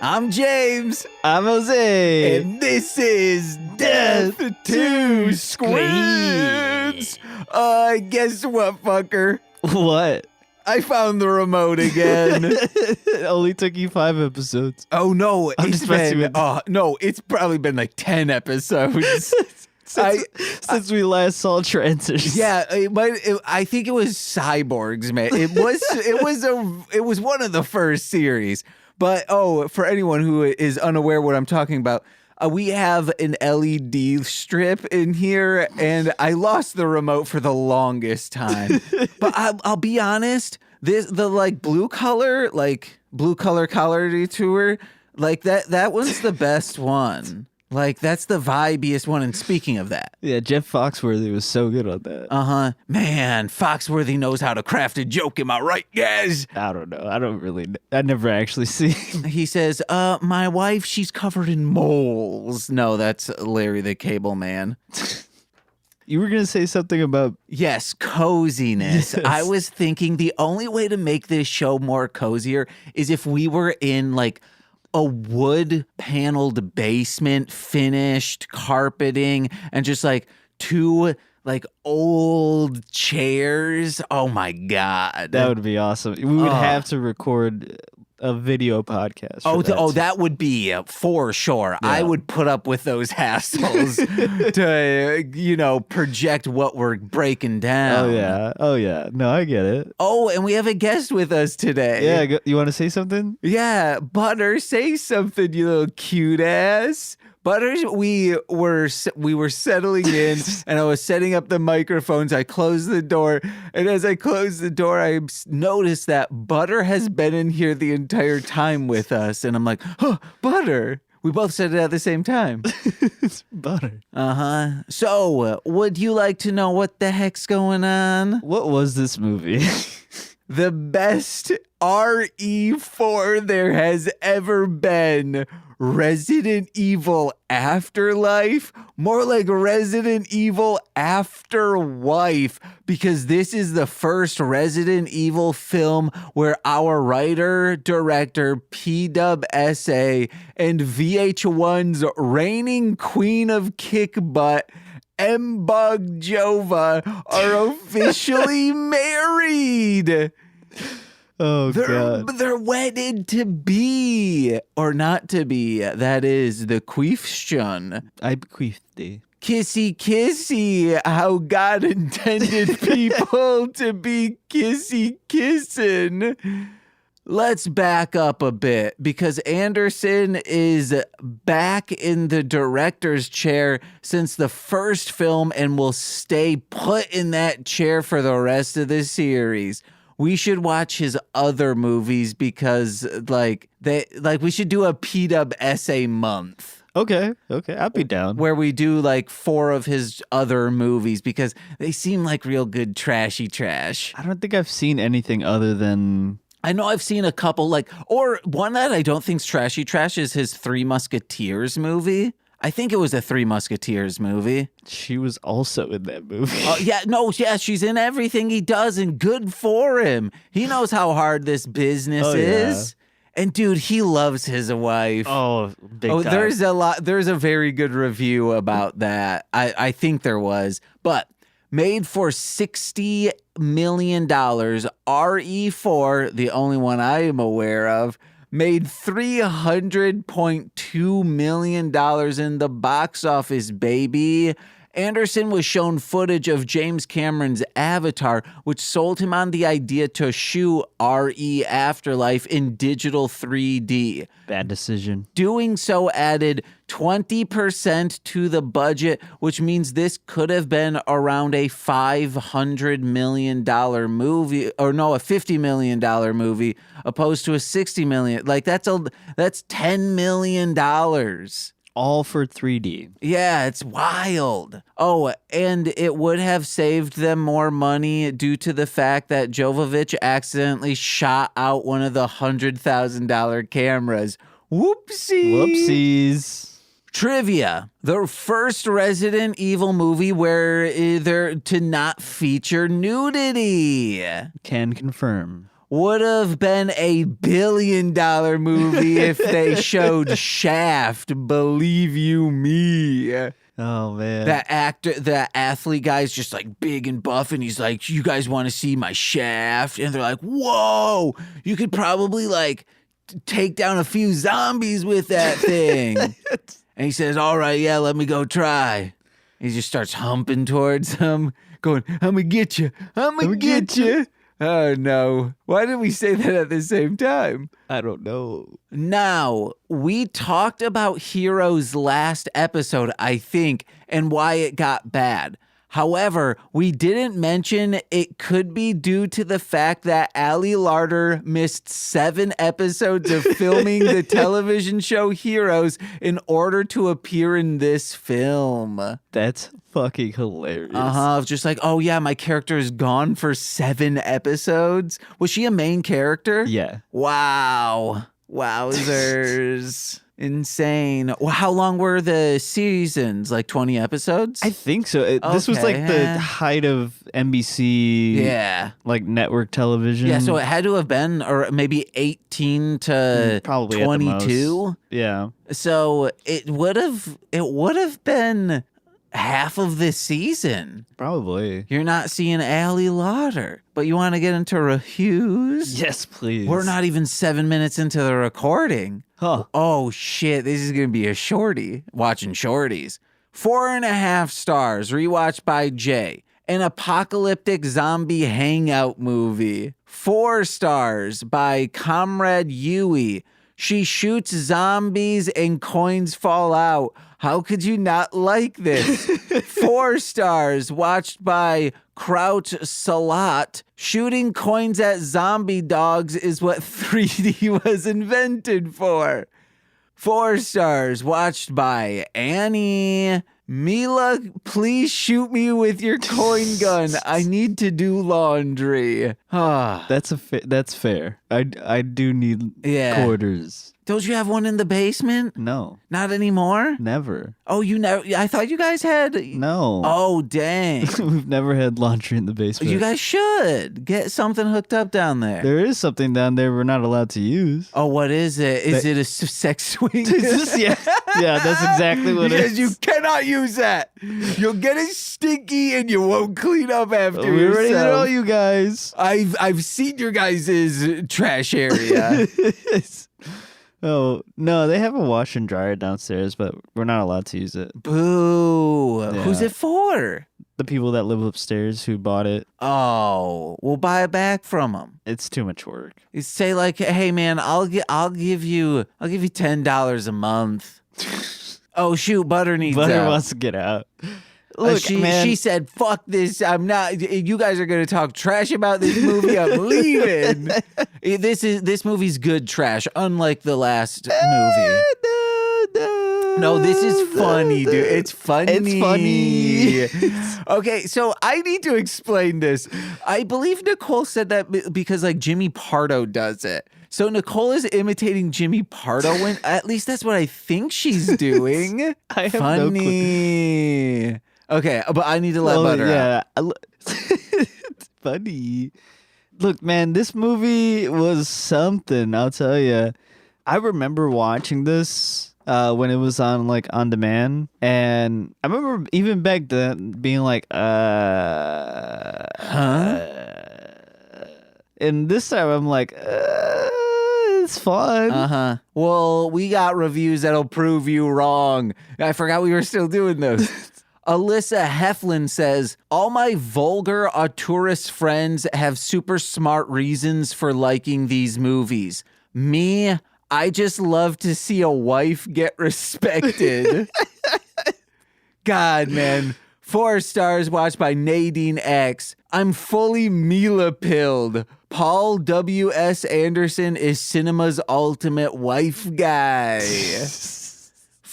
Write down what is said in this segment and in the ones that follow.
I'm James. I'm Jose. And this is Deth to Squids. Guess what, fucker? What? I found the remote again. It only took you 5 episodes. Oh, no. just messing with you. No, it's probably been like 10 episodes. Since we last saw Transers. Yeah, I think it was Cyborgs, man. It was one of the first series. But for anyone who is unaware what I'm talking about, we have an LED strip in here, and I lost the remote for the longest time. But I'll be honest, the blue color color detour, like that one's the best one. Like, that's the vibiest one. And speaking of that. Yeah, Jeff Foxworthy was so good on that. Man, Foxworthy knows how to craft a joke. Am I right, guys? I don't know. I never actually see. He says, my wife, she's covered in moles. No, that's Larry the Cable Man. You were going to say something about... Yes, coziness. Yes. I was thinking the only way to make this show more cozier is if we were in, a wood paneled basement, finished carpeting, and just two old chairs. Oh my God. That would be awesome. We would have to record a video podcast. That would be for sure. Yeah. I would put up with those hassles to, project what we're breaking down. Oh yeah. No, I get it. Oh, and we have a guest with us today. Yeah, you want to say something? Yeah, Butter, say something, you little cute ass. Butters, we were settling in, and I was setting up the microphones. I closed the door, and as I closed the door, I noticed that Butter has been in here the entire time with us, and I'm like, oh, Butter. We both said it at the same time. It's Butter. So, would you like to know what the heck's going on? What was this movie? The best RE4 there has ever been. Resident Evil Afterlife? More like Resident Evil Afterwife, because this is the first Resident Evil film where our writer, director, PWSA, and VH1's reigning queen of kick butt, M-Bug Jova, are officially married. Oh, God. They're wedded to be, or not to be. That is the question. I bequeath thee. Kissy, kissy, how God intended people to be kissy, kissing. Let's back up a bit, because Anderson is back in the director's chair since the first film and will stay put in that chair for the rest of the series. We should watch his other movies because, we should do a P-Dub essay month. Okay, I'll be down. Where we do 4 of his other movies because they seem like real good trashy trash. I don't think I've seen anything other than... I know I've seen a couple, or one that I don't think's trashy trash is his Three Musketeers movie. I think it was a Three Musketeers movie. She was also in that movie. She's in everything he does, and good for him. He knows how hard this business is. And dude, he loves his wife. Oh, big time. There's a very good review about that. I think there was. But made for $60 million, RE4, the only one I am aware of, made $300.2 million in the box office, baby. Anderson was shown footage of James Cameron's Avatar, which sold him on the idea to shoot RE Afterlife in digital 3D. Bad decision. Doing so added 20% to the budget, which means this could have been around a $500 million movie, or no, a $50 million movie, opposed to a $60 million. That's $10 million. All for 3D. Yeah, it's wild. Oh, and it would have saved them more money due to the fact that Jovovich accidentally shot out one of the $100,000 cameras. Whoopsies. Trivia. The first Resident Evil movie where they're to not feature nudity. Can confirm. would have been $1 billion movie if they showed Shaft, believe you me. Oh man. That athlete guy's just like big and buff, and he's like, you guys want to see my shaft? And they're like, whoa, you could probably like take down a few zombies with that thing. And he says, all right, yeah, let me go try. He just starts humping towards him, going, I'm gonna get you. I'm gonna get you. Oh no. Why did we say that at the same time? I don't know. Now, we talked about Heroes last episode, I think, and why it got bad. However, we didn't mention it could be due to the fact that Ali Larter missed 7 episodes of filming the television show Heroes in order to appear in this film. That's fucking hilarious. Just like, oh yeah, my character is gone for 7 episodes. Was she a main character? Yeah. Wow. Wowzers. Insane. Well, how long were the seasons? Like 20 episodes? I think so. This was like the height of NBC, like network television. Yeah, so it had to have been, or maybe 18 to probably 22. Yeah. So it would have been half of this season. Probably. You're not seeing Ali Lauder, but you want to get into reviews? Yes, please. We're not even 7 minutes into the recording. Huh. Oh, shit. This is going to be a shorty. Watching shorties. 4.5 stars. Rewatched by Jay. An apocalyptic zombie hangout movie. 4 stars by Comrade Yui. She shoots zombies and coins fall out. How could you not like this? 4 stars watched by Kraut Salat. Shooting coins at zombie dogs is what 3D was invented for. 4 stars watched by Annie. Mila, please shoot me with your coin gun. I need to do laundry. That's fair. I do need quarters. Don't you have one in the basement? No. Not anymore? Never. Oh, you never? I thought you guys had. No. Oh, dang. We've never had laundry in the basement. You guys should get something hooked up down there. There is something down there we're not allowed to use. Oh, what is it? Is it a sex swing? Yeah, that's exactly what it is. You cannot use that. You'll get it stinky and you won't clean up after We yourself. already know you guys. I've seen your guys' trash area. Oh, no, they have a wash and dryer downstairs, but we're not allowed to use it. Boo. Yeah. Who's it for? The people that live upstairs who bought it. Oh, we'll buy it back from them. It's too much work. You say like, hey man, I'll give you $10 a month. Oh shoot, Butter needs Butter out. wants to get out. Look, man. She said, fuck this. I'm not. You guys are going to talk trash about this movie. I'm leaving. This movie's good trash, unlike the last movie. No, this is funny, dude. It's funny. It's funny. Okay, so I need to explain this. I believe Nicole said that because like Jimmy Pardo does it. So Nicole is imitating Jimmy Pardo when at least that's what I think she's doing. I have no clue. Okay, but I need to let Butter out. It's funny. Look, man, this movie was something, I'll tell you. I remember watching this when it was on like on demand, and I remember even back then being like, and this time I'm like, it's fun. Well, we got reviews that'll prove you wrong. I forgot we were still doing those. Alyssa Heflin says, all my vulgar auteurist friends have super smart reasons for liking these movies. Me, I just love to see a wife get respected. God, man. 4 stars watched by Nadine X. I'm fully Mila pilled. Paul W.S. Anderson is cinema's ultimate wife guy.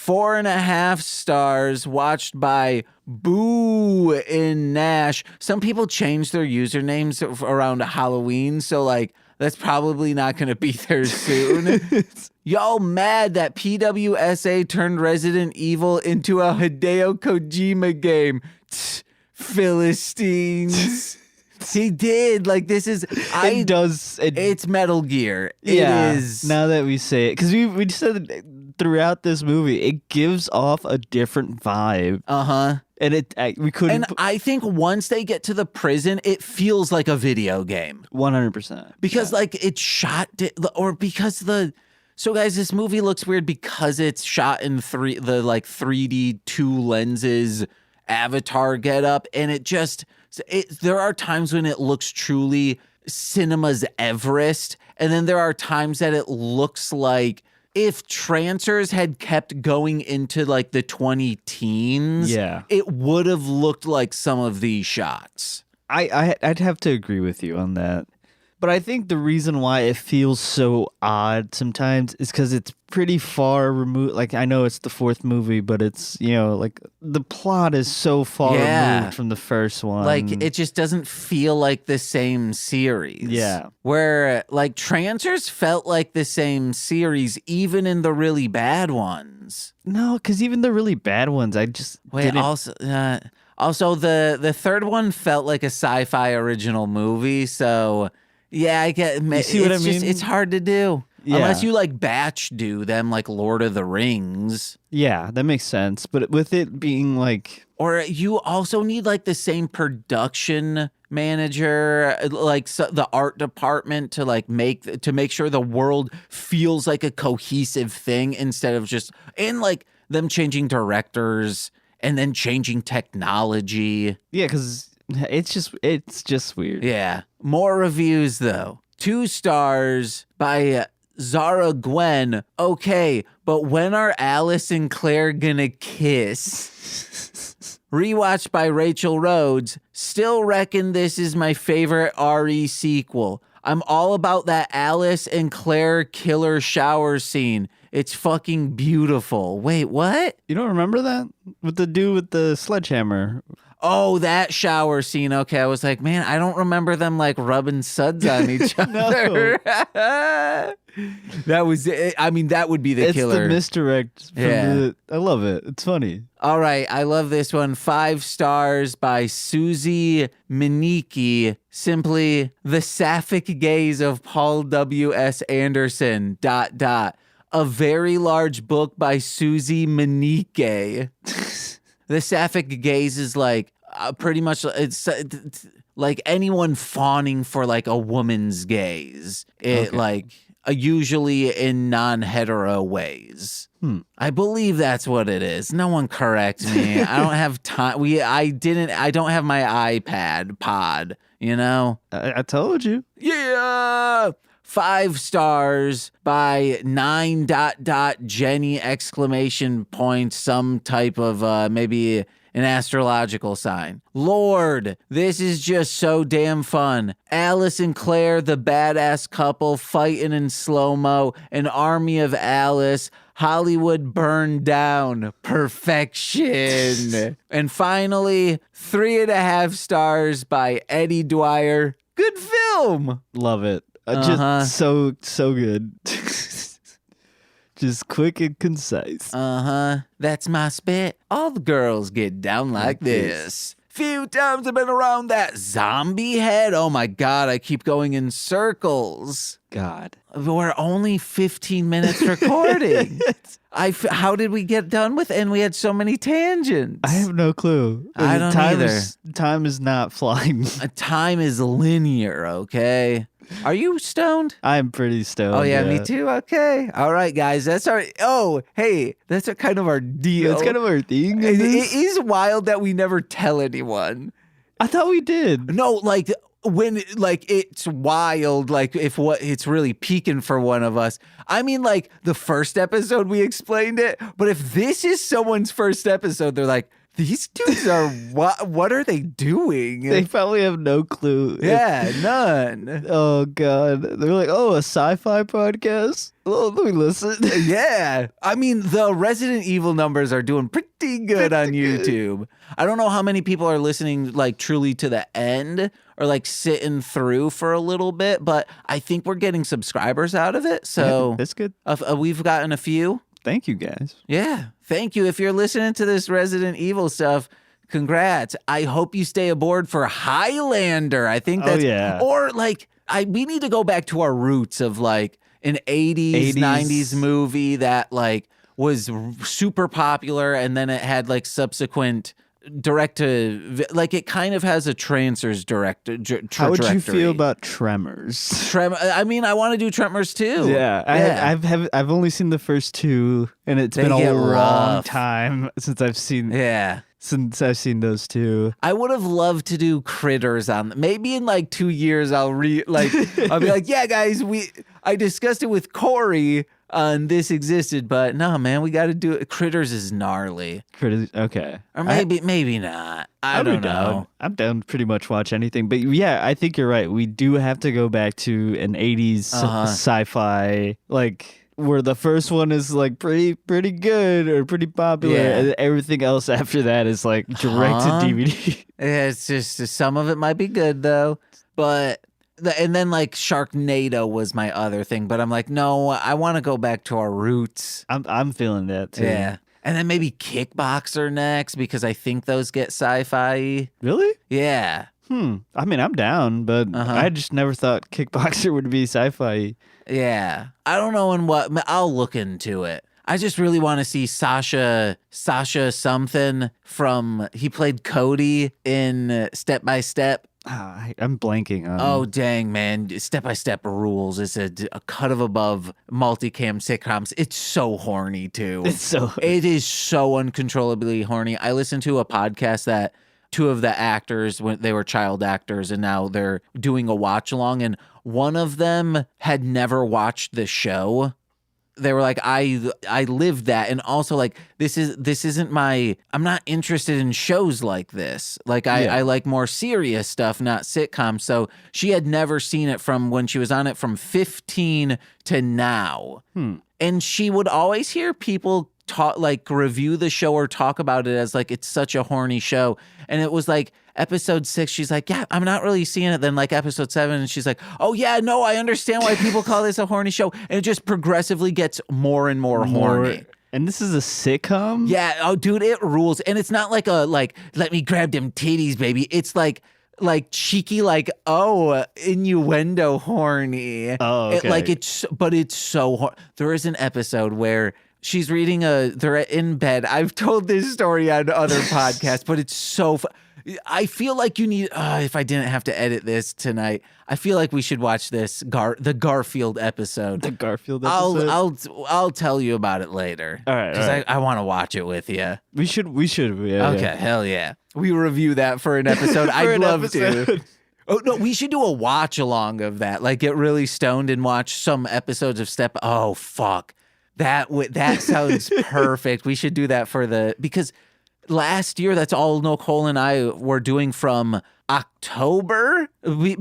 4.5 stars watched by Boo in Nash. Some people change their usernames around Halloween, so like that's probably not going to be there soon. Y'all mad that PWSA turned Resident Evil into a Hideo Kojima game. Philistines. He did. Like, this is It does. it's Metal Gear. Yeah, It is. now that we say it, because we said that throughout this movie, it gives off a different vibe, Uh-huh. and we couldn't. And I think once they get to the prison, it feels like a video game. 100%. Because like it's shot or because so guys, this movie looks weird because it's shot in 3D 2 lenses Avatar getup, and there are times when it looks truly cinema's Everest, and then there are times that it looks like if Trancers had kept going into like the 20 teens, Yeah. it would have looked like some of these shots. I'd have to agree with you on that. But I think the reason why it feels so odd sometimes is because it's pretty far removed. Like, I know it's the fourth movie, but it's, like the plot is so far removed from the first one. Like, it just doesn't feel like the same series. Yeah. Where, like, Trancers felt like the same series, even in the really bad ones. No, because even the really bad ones, I just didn't. Also, the third one felt like a sci-fi original movie, so... Yeah, I get. You see what I mean? It's hard to do Yeah. unless you like batch do them, like Lord of the Rings. Yeah, that makes sense. But with it being like, or you also need like the same production manager, like the art department to make sure the world feels like a cohesive thing instead of just like them changing directors and then changing technology. yeah, because it's just weird. Yeah. More reviews, though. 2 stars by Zara Gwen. Okay, but when are Alice and Claire gonna kiss? Rewatched by Rachel Rhodes. Still reckon this is my favorite RE sequel. I'm all about that Alice and Claire killer shower scene. It's fucking beautiful. Wait, what? You don't remember that? With the dude with the sledgehammer. Oh, that shower scene. Okay, I was like, man, I don't remember them like rubbing suds on each other. That was it. I mean, that would be the killer. It's the misdirect. I love it. It's funny. All right, I love this one. 5 stars by Susie Miniki. Simply, the sapphic gaze of Paul W.S. Anderson, ... A very large book by Susie Miniki. The sapphic gaze is like pretty much it's like anyone fawning for like a woman's gaze. Usually in non-hetero ways. I believe that's what it is. No one correct me. I don't have time. I don't have my iPad pod, I told you. Yeah. 5 stars by 9... Jenny ! Some type of maybe an astrological sign. Lord, this is just so damn fun. Alice and Claire, the badass couple, fighting in slow-mo, an army of Alice, Hollywood burned down, perfection. And finally, 3.5 stars by Eddie Dwyer. Good film. Love it. Just so good. Just quick and concise. That's my spit. All the girls get down like this. Few times I've been around that zombie head. Oh my God, I keep going in circles. God. We're only 15 minutes recording. How did we get done with it? And we had so many tangents. I have no clue. I don't either. Time is not flying. Time is linear, okay? Are you stoned? I'm pretty stoned. Oh, yeah, me too. Okay. All right, guys. That's our... Oh, hey, that's kind of our deal. That's kind of our thing. It is wild that we never tell anyone. I thought we did. No, like... When it's wild, like if it's really peaking for one of us. I mean, like the first episode we explained it, but if this is someone's first episode, they're like, these dudes are what are they doing? They probably have no clue. Yeah, none. Oh God, they're like, oh, a sci-fi podcast. Oh, let me listen. Yeah, I mean the Resident Evil numbers are doing pretty good on YouTube. I don't know how many people are listening like truly to the end or like sitting through for a little bit, but I think we're getting subscribers out of it. So that's good. We've gotten a few. Thank you guys. Yeah, thank you. If you're listening to this Resident Evil stuff, Congrats. I hope you stay aboard for Highlander. I think that's, yeah. or like, we need to go back to our roots of like an 80s, 90s movie that like was super popular and then it had like subsequent direct to, like it kind of has a Trancers trajectory. How would you feel about Tremors? I mean, I want to do Tremors too. Yeah. I've only seen the first two, and it's been a long time since I've seen those two. I would have loved to do Critters on. Maybe in like 2 years, I'll be like, yeah, guys, I discussed it with Corey. And this existed, but no, man, we got to do it. Critters is gnarly. Critters, okay. Or maybe not. I don't know. I'm down to pretty much watch anything. But yeah, I think you're right. We do have to go back to an 80s sci-fi, like where the first one is like pretty good or pretty popular. Yeah. And everything else after that is like direct to DVD. Yeah, it's just some of it might be good though. But... And then like Sharknado was my other thing, but I'm like, no, I want to go back to our roots. I'm feeling that too. Yeah. And then maybe Kickboxer next because I think those get sci-fi. Really? Yeah. I mean, I'm down, but I just never thought Kickboxer would be sci-fi. Yeah. I don't know in what. I'll look into it. I just really want to see Sasha something from, he played Cody in Step by Step. I'm blanking on. Oh, dang, man. Step by Step rules. It's a cut of above multicam sitcoms. It's so horny, too. It is so uncontrollably horny. I listened to a podcast that two of the actors, when they were child actors, and now they're doing a watch along, and one of them had never watched the show. They were like, I lived that. And also like, this isn't I'm not interested in shows like this. Like I like more serious stuff, not sitcoms. So she had never seen it from when she was on it from 15 to now. And she would always hear people review the show or talk about it as like, it's such a horny show. And it was like, episode 6, she's like, yeah, I'm not really seeing it. Then like episode 7, and she's like, oh yeah, no, I understand why people call this a horny show. And it just progressively gets more and more horny. And this is a sitcom? Yeah. Oh, dude, it rules. And it's not like let me grab them titties, baby. It's like cheeky, innuendo horny. Oh, okay. But it's so there is an episode where she's reading they're in bed. I've told this story on other podcasts, but it's so I feel like you need, if I didn't have to edit this tonight, I feel like we should watch this, the Garfield episode. The Garfield episode? I'll tell you about it later. All right. Because I want to watch it with you. We should. Yeah, okay, yeah. Hell yeah. We review that for an episode. I'd love to. Oh, no, we should do a watch along of that. Like get really stoned and watch some episodes of Oh, fuck. That sounds perfect. We should do that because last year, that's all Nicole and I were doing from October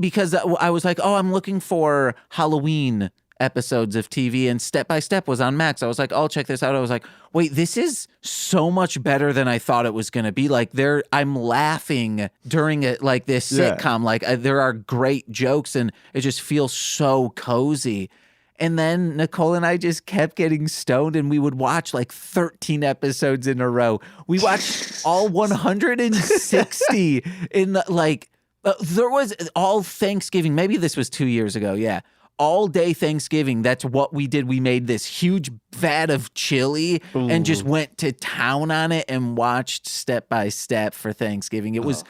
because I was like, oh, I'm looking for Halloween episodes of TV, and Step by Step was on Max. I was like, I'll check this out. I was like, wait, this is so much better than I thought it was going to be. Like I'm laughing during it, like this sitcom. Like there are great jokes, and it just feels so cozy. And then Nicole and I just kept getting stoned, and we would watch like 13 episodes in a row. We watched all 160 in there was all Thanksgiving. Maybe this was 2 years ago. Yeah. All day Thanksgiving. That's what we did. We made this huge vat of chili and just went to town on it and watched Step by Step for Thanksgiving. It was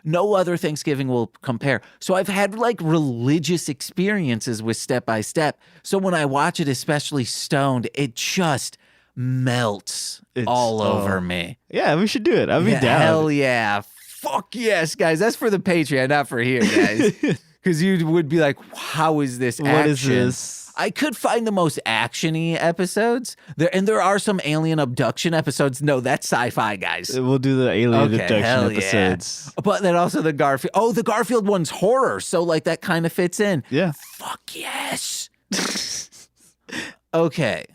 no other Thanksgiving will compare. So I've had like religious experiences with Step by Step. So when I watch it, especially stoned, it just melts all over me. Yeah, we should do it. I'll be down. Hell yeah. Fuck yes, guys. That's for the Patreon, not for here, guys. Because you would be like, how is this action? What is this? I could find the most action-y episodes. There are some alien abduction episodes. No, that's sci-fi, guys. We'll do the alien abduction episodes. Yeah. But then also the Garfield. Oh, the Garfield one's horror. So like that kind of fits in. Yeah. Fuck yes. Okay.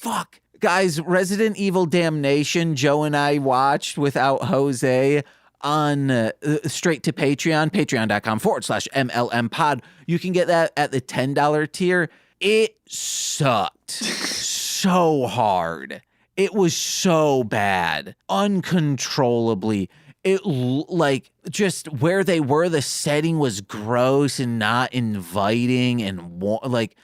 Fuck. Guys, Resident Evil Damnation, Joe and I watched without Jose on straight to Patreon, patreon.com/MLM pod. You can get that at the $10 tier. It sucked so hard. It was so bad, uncontrollably. Like just where they were, the setting was gross and not inviting and like,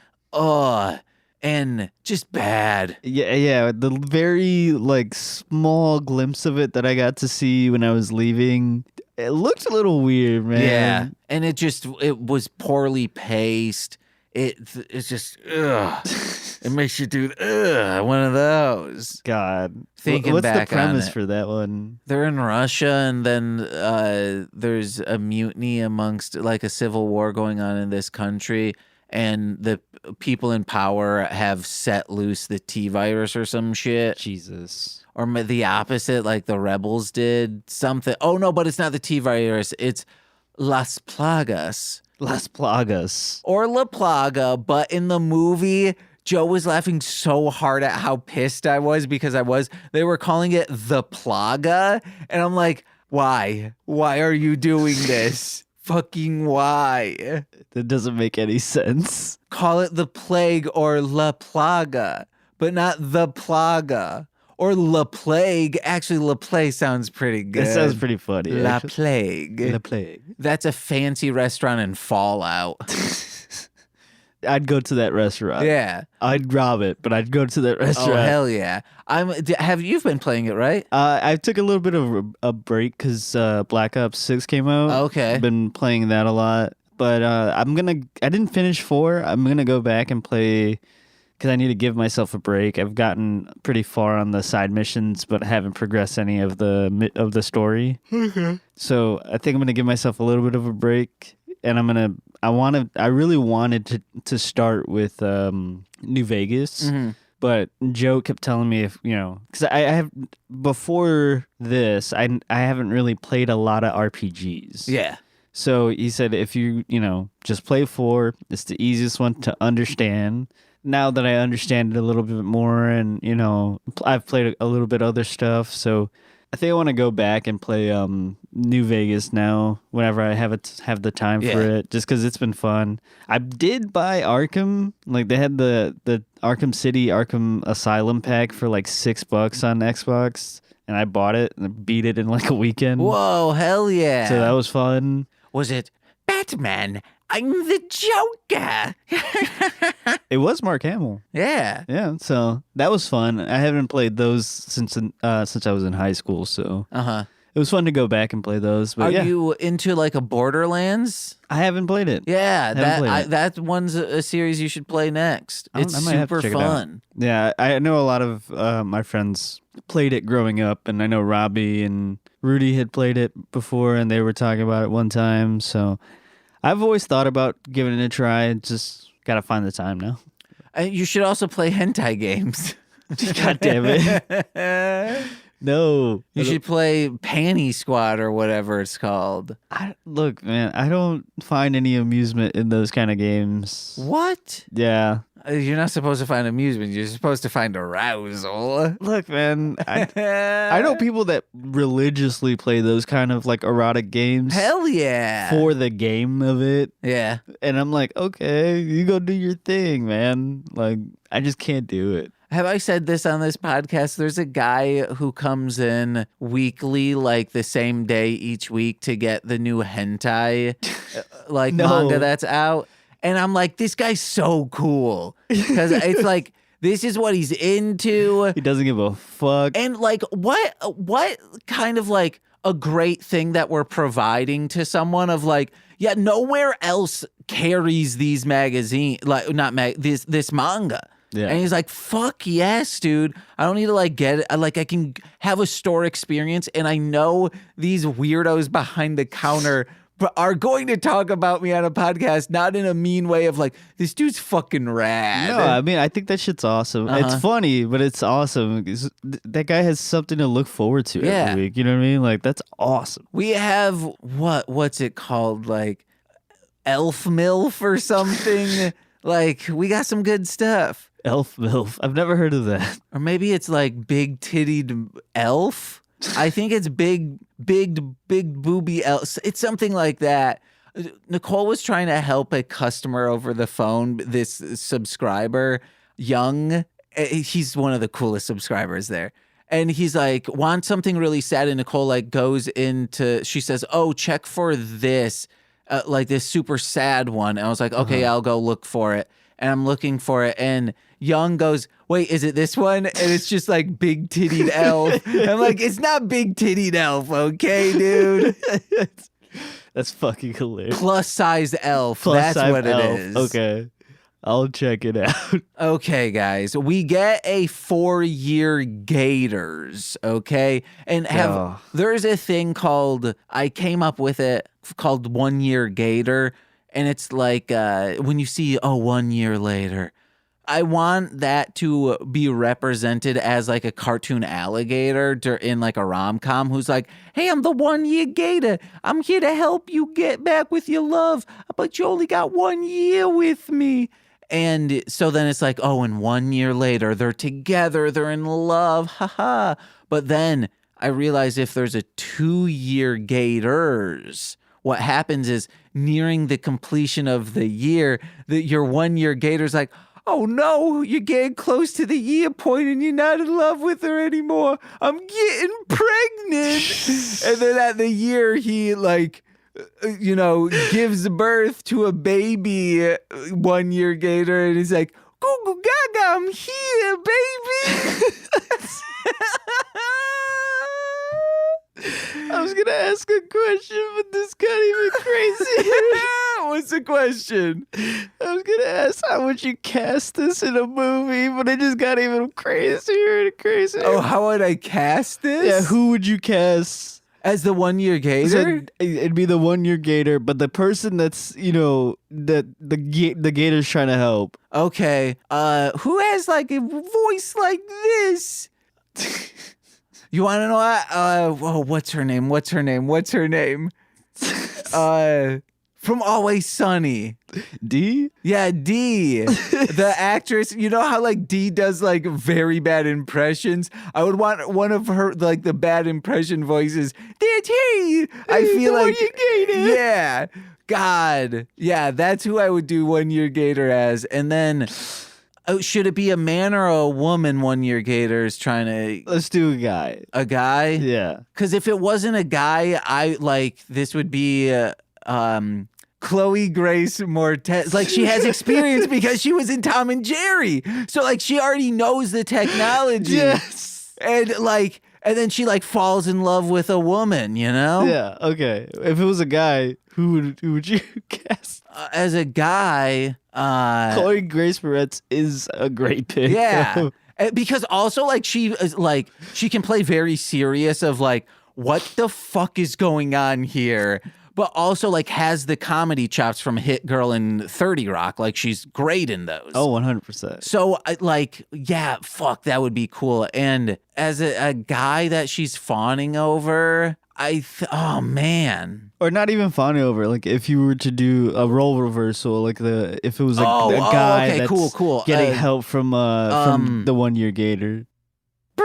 and just bad. Yeah. The very like small glimpse of it that I got to see when I was leaving, it looked a little weird, man. Yeah, and it was poorly paced. It's just it makes you do one of those. God, Thinking what's back the premise on it. for that one? They're in Russia, and then there's a mutiny amongst like a civil war going on in this country, and the people in power have set loose the T virus or some shit. Jesus. Or the opposite, like the rebels did something. Oh no, but it's not the T virus. It's Las Plagas. Las Plagas. Or La Plaga, but in the movie, Joe was laughing so hard at how pissed I was because they were calling it the Plaga. And I'm like, why? Why are you doing this? Fucking why? That doesn't make any sense. Call it the plague or La Plaga, but not the Plaga. Or La Plague. Actually, La Plague sounds pretty good. That sounds pretty funny. La actually. Plague. La Plague. That's a fancy restaurant in Fallout. I'd go to that restaurant. Yeah. I'd rob it, but I'd go to that Oh restaurant. hell yeah! You've been playing it, right? I took a little bit of a break because Black Ops 6 came out. Okay. Been playing that a lot. But I didn't finish 4. I'm going to go back and play because I need to give myself a break. I've gotten pretty far on the side missions, but haven't progressed any of the story. Okay. So I think I'm going to give myself a little bit of a break. And I really wanted to start with New Vegas. Mm-hmm. But Joe kept telling me because I have before this, I haven't really played a lot of RPGs. Yeah. So he said, if you just play 4, it's the easiest one to understand. Now that I understand it a little bit more, and I've played a little bit other stuff, so I think I want to go back and play New Vegas now whenever I have the time for it, just because it's been fun. I did buy Arkham, like they had the Arkham City, Arkham Asylum pack for like $6 on Xbox, and I bought it and beat it in like a weekend. Whoa, hell yeah! So that was fun. Was it Batman? I'm the Joker. It was Mark Hamill. Yeah. Yeah, so that was fun. I haven't played those since I was in high school, so it was fun to go back and play those. But Are you into like a Borderlands? I haven't played it. Yeah, Haven't played it. that one's a series you should play next. It's I might have to super check it out. fun. Yeah, I know a lot of my friends played it growing up, and I know Robbie and Rudy had played it before, and they were talking about it one time. So I've always thought about giving it a try. Just gotta find the time now. You should also play hentai games. God damn it! No, You should play Panty Squad or whatever it's called. Look, man, I don't find any amusement in those kind of games. What? Yeah. You're not supposed to find amusement. You're supposed to find arousal. Look, man, I know people that religiously play those kind of like erotic games Hell yeah. for the game of it. Yeah. And I'm like, okay, you go do your thing, man. Like, I just can't do it. Have I said this on this podcast? There's a guy who comes in weekly, like the same day each week to get the new hentai like No. manga that's out. And I'm like, this guy's so cool. Because it's like, this is what he's into. He doesn't give a fuck. And like, what kind of like a great thing that we're providing to someone of like, yeah, nowhere else carries these magazines, like this manga. Yeah. And he's like, fuck yes, dude. I don't need to like get it. I can have a store experience, and I know these weirdos behind the counter are going to talk about me on a podcast, not in a mean way of like, this dude's fucking rad. No, I mean, I think that shit's awesome. It's funny, but it's awesome. That guy has something to look forward to every week. You know what I mean? Like, that's awesome. We have what's it called? Like Elf Milf or something. Like, we got some good stuff. Elf MILF. I've never heard of that. Or maybe it's like big tittied elf. I think it's big booby elf. It's something like that. Nicole was trying to help a customer over the phone, this subscriber, young, he's one of the coolest subscribers there. And he's like, want something really sad. And Nicole like goes into, she says, oh, check for this, like this super sad one. And I was like, okay, I'll go look for it. And I'm looking for it. And Young goes, wait, is it this one? And it's just like big tittied elf. I'm like, it's not big tittied elf, okay, dude? That's fucking hilarious. Plus size elf. Plus That's size what elf. it is. Okay. I'll check it out. Okay, guys, we get a 4-year Gators, okay? And there's a thing called, I came up with it, called 1 Year Gator. And it's like when you see, 1 year later, I want that to be represented as like a cartoon alligator in like a rom-com who's like, hey, I'm the 1 year gator. I'm here to help you get back with your love, but you only got 1 year with me. And so then it's like, and 1 year later, they're together, they're in love, haha. But then I realize if there's a 2-year Gators, what happens is nearing the completion of the year, your 1 year Gator's like, oh no, you're getting close to the year point and you're not in love with her anymore. I'm getting pregnant. And then at the year, he like, gives birth to a baby 1 year Gator. And he's like, goo goo gaga, I'm here, baby. I was going to ask a question, but this got even crazier. What's the question? I was going to ask how would you cast this in a movie, but it just got even crazier and crazier. Oh, how would I cast this? Yeah, who would you cast? As the 1 year Gator? So it'd be the 1 year Gator, but the person that's, that the Gator's trying to help. Okay. Who has like a voice like this? You want to know what? What's her name? From Always Sunny. D? Yeah, D. The actress. You know how like D does like very bad impressions? I would want one of her like the bad impression voices. That's hey. I feel like yeah. God. Yeah, that's who I would do 1 year Gator as. And then should it be a man or a woman 1 year Gator is trying to... Let's do a guy. A guy? Yeah. Because if it wasn't a guy, this would be Chloe Grace Moretz. Like she has experience because she was in Tom and Jerry. So like she already knows the technology. Yes. And then she like falls in love with a woman, Yeah, okay. If it was a guy, who would you cast? As a guy... Chloe Grace Moretz is a great pick. Yeah. Because also like she is like she can play very serious of like what the fuck is going on here, but also like has the comedy chops from Hit Girl and 30 Rock. Like she's great in those. Oh, 100%. So fuck, that would be cool. And as a guy that she's fawning over, oh man. Or not even fawning over. Like if you were to do a role reversal, like if it was a guy okay, that's cool. getting help from the 1 year Gator. I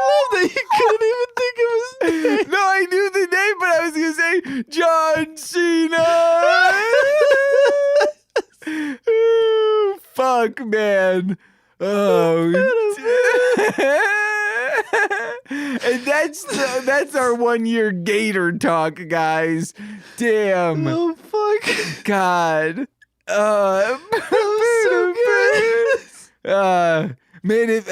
love that you couldn't even think of his name. No, I knew the name, but I was gonna say John Cena. Ooh, fuck, man. Oh, and that's our 1 year Gator talk, guys. Damn. Oh fuck. God. That was so good. Man,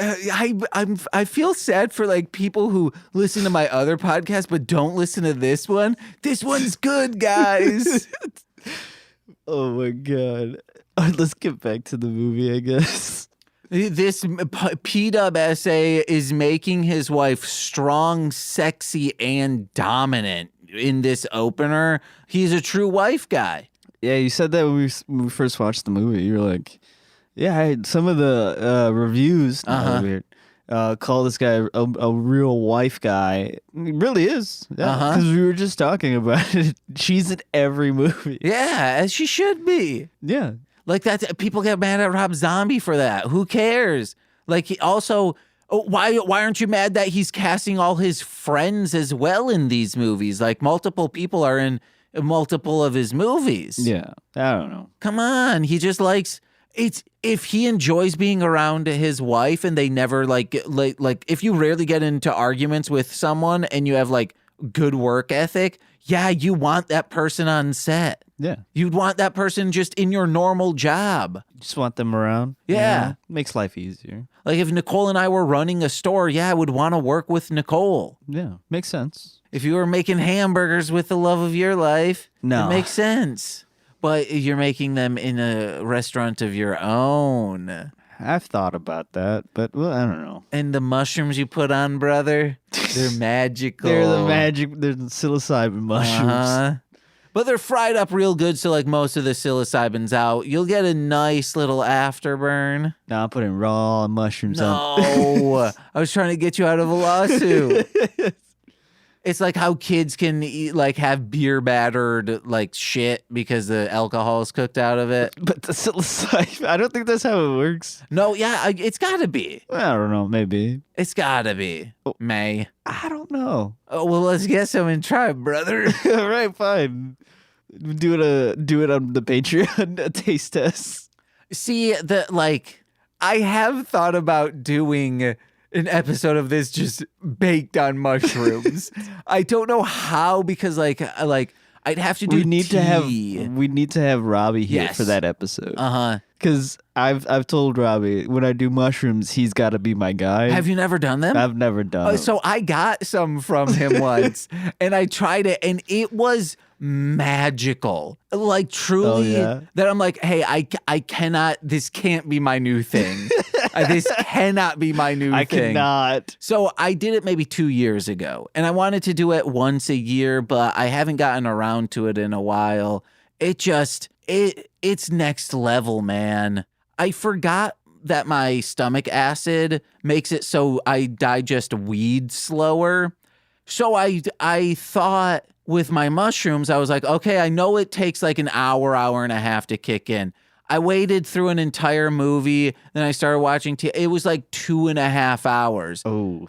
I feel sad for like people who listen to my other podcast but don't listen to this one. This one's good, guys. Oh my god. All right, let's get back to the movie, I guess. This P-Dub essay is making his wife strong, sexy, and dominant in this opener. He's a true wife guy. Yeah, you said that when we first watched the movie. You were like, yeah, some of the reviews weird, call this guy a real wife guy. He really is. Yeah, because we were just talking about it. She's in every movie. Yeah, as she should be. Yeah. Like that, people get mad at Rob Zombie for that. Who cares? Like he also, why aren't you mad that he's casting all his friends as well in these movies? Like multiple people are in multiple of his movies. Yeah, I don't know. Come on, he just likes it's if he enjoys being around his wife and they never like if you rarely get into arguments with someone and you have like good work ethic, yeah, you want that person on set. Yeah, You'd want that person just in your normal job. just want them around. Yeah. Makes life easier. Like if Nicole and I were running a store, yeah, I would want to work with Nicole. Yeah, makes sense. If you were making hamburgers with the love of your life, No. it makes sense. But you're making them in a restaurant of your own. I've thought about that, but well, I don't know. And the mushrooms you put on, brother, they're magical. They're the psilocybin mushrooms. Uh-huh. But they're fried up real good, so like most of the psilocybin's out. You'll get a nice little afterburn. No, I'm putting raw mushrooms on. No, I was trying to get you out of a lawsuit. It's like how kids can eat, like have beer battered like shit because the alcohol is cooked out of it. But the psilocybin, I don't think that's how it works. No, yeah, it's gotta be. I don't know, maybe. It's gotta be. May. I don't know. Oh, well, let's get some and try, brother. All right, fine. Do it on the Patreon, a taste test. See, I have thought about doing an episode of this just baked on mushrooms. I don't know how because like I'd have to do We need tea. to have Robbie here Yes. for that episode. Uh-huh. Because I've told Robbie when I do mushrooms, he's got to be my guy. Have you never done them? I've never done them. So I got some from him once and I tried it and it was magical. Like truly that I'm like, hey, I cannot, this can't be my new thing. This cannot be my new I thing. cannot. So I did it maybe 2 years ago and I wanted to do it once a year, but I haven't gotten around to it in a while. It just, it's next level, man. I forgot that my stomach acid makes it so I digest weed slower. So I thought with my mushrooms, I was like, okay, I know it takes like an hour and a half to kick in. I waited through an entire movie, then I started watching it was like 2.5 hours. Oh.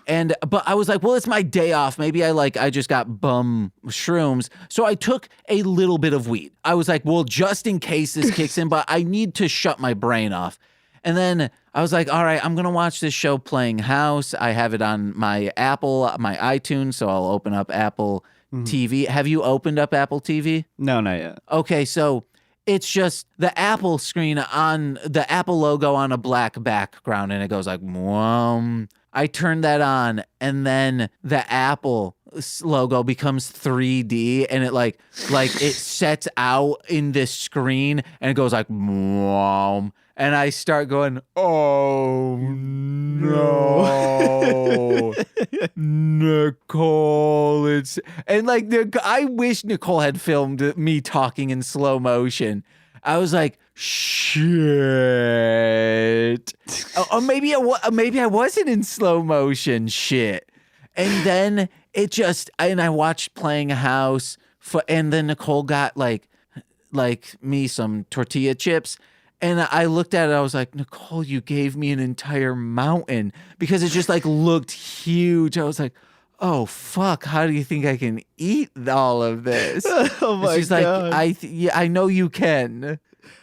But I was like, well, it's my day off. Maybe I just got bum shrooms. So I took a little bit of weed. I was like, well, just in case this kicks in, but I need to shut my brain off. And then I was like, all right, I'm going to watch this show Playing House. I have it on my Apple, my iTunes, so I'll open up Apple TV. Have you opened up Apple TV? No, not yet. Okay, so it's just the Apple screen on the Apple logo on a black background, and it goes like, whoom. I turned that on, and then the Apple logo becomes 3D, and it like it sets out in this screen, and it goes like, whoom. And I start going, oh no, Nicole, and like I wish Nicole had filmed me talking in slow motion. I was like, shit. Or maybe I wasn't in slow motion. Shit. And then I watched Playing House and then Nicole got like me some tortilla chips. And I looked at it, I was like, Nicole, you gave me an entire mountain because it just like looked huge. I was like, oh, fuck, how do you think I can eat all of this? Oh my She's God. like, I know you can.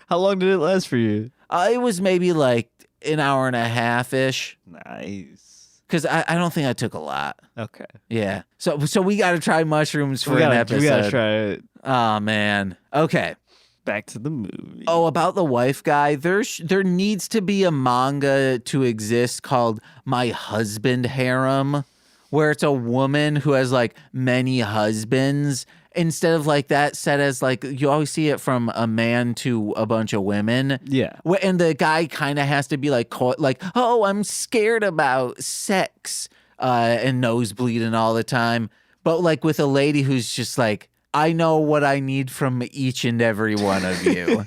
How long did it last for you? It was maybe like an hour and a half-ish Nice. because I don't think I took a lot. Okay. Yeah. So we got to try mushrooms for We an gotta episode. try it. Oh, man. Okay. Back to the movie. Oh, about the wife guy, there needs to be a manga to exist called My Husband Harem, where it's a woman who has like many husbands instead of like that set as like you always see it from a man to a bunch of women. Yeah. And the guy kind of has to be like, oh, I'm scared about sex and nosebleeding all the time. But like with a lady who's just like, I know what I need from each and every one of you.